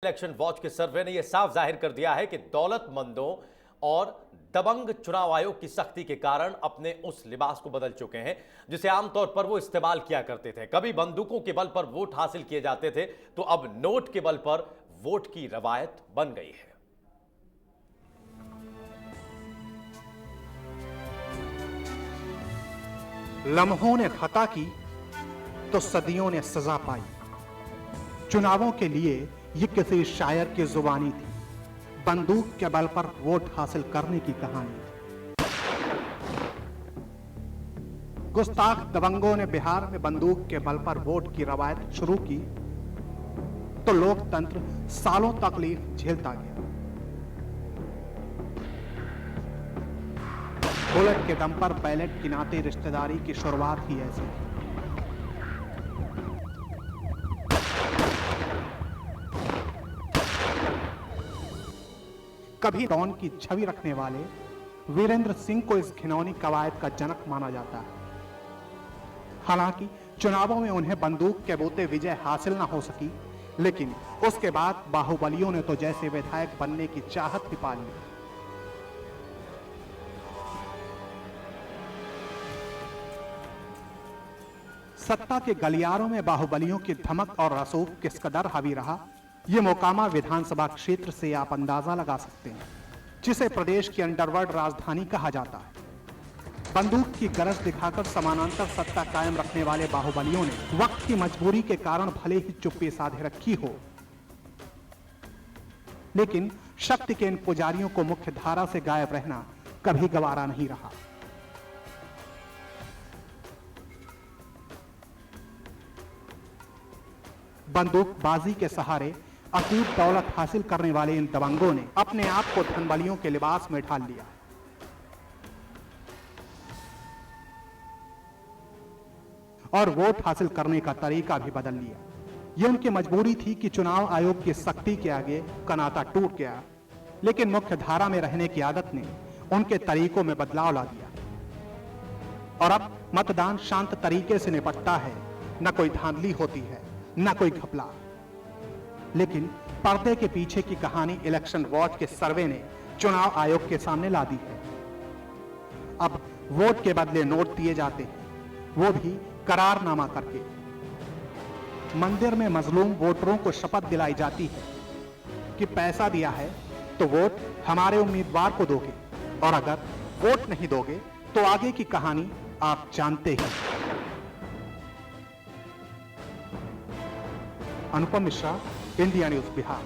Election watch के सर्वे ने यह साफ जाहिर कर दिया है कि दौलतमंदों और दबंग चुनाव आयोग की सख्ती के कारण अपने उस लिबास को बदल चुके हैं जिसे आमतौर पर वो इस्तेमाल किया करते थे। कभी बंदूकों के बल पर वोट हासिल किए जाते थे, तो अब नोट के बल पर वोट की रवायत बन गई है। लम्हों ने खता की तो सदियों ने सजा पाई। चुनावों के लिए ये किसी शायर की जुबानी थी, बंदूक के बल पर वोट हासिल करने की कहानी थी। गुस्ताख दबंगों ने बिहार में बंदूक के बल पर वोट की रवायत शुरू की तो लोकतंत्र सालों तकलीफ झेलता गया। बुलेट के दम पर बैलेट की नाते रिश्तेदारी की शुरुआत ही ऐसी थी। कभी डॉन की छवि रखने वाले वीरेंद्र सिंह को इस घिनौनी कवायद का जनक माना जाता है। हालांकि चुनावों में उन्हें बंदूक के बोते विजय हासिल ना हो सकी, लेकिन उसके बाद बाहुबलियों ने तो जैसे विधायक बनने की चाहत ही पा ली। सत्ता के गलियारों में बाहुबलियों की धमक और रसूख किस कदर हावी रहा, ये मोकामा विधानसभा क्षेत्र से आप अंदाजा लगा सकते हैं, जिसे प्रदेश की अंडरवर्ल्ड राजधानी कहा जाता है। बंदूक की गरज दिखाकर समानांतर सत्ता कायम रखने वाले बाहुबलियों ने वक्त की मजबूरी के कारण भले ही चुप्पी साधे रखी हो, लेकिन शक्ति के इन पुजारियों को मुख्य धारा से गायब रहना कभी गवारा नहीं रहा। बंदूकबाजी के सहारे अकूत दौलत हासिल करने वाले इन दबंगों ने अपने आप को धनबलियों के लिबास में ढाल लिया और वोट हासिल करने का तरीका भी बदल लिया। यह उनकी मजबूरी थी कि चुनाव आयोग की सख्ती के आगे कनाता टूट गया, लेकिन मुख्य धारा में रहने की आदत ने उनके तरीकों में बदलाव ला दिया और अब मतदान शांत तरीके से निपटता है। न कोई धांधली होती है, न कोई घपला। लेकिन पर्दे के पीछे की कहानी इलेक्शन वॉच के सर्वे ने चुनाव आयोग के सामने ला दी है। अब वोट के बदले नोट दिए जाते हैं, वो भी करारनामा करके। मंदिर में मजलूम वोटरों को शपथ दिलाई जाती है कि पैसा दिया है तो वोट हमारे उम्मीदवार को दोगे, और अगर वोट नहीं दोगे तो आगे की कहानी आप जानते ही। Anupam Mishra, India news Bihar.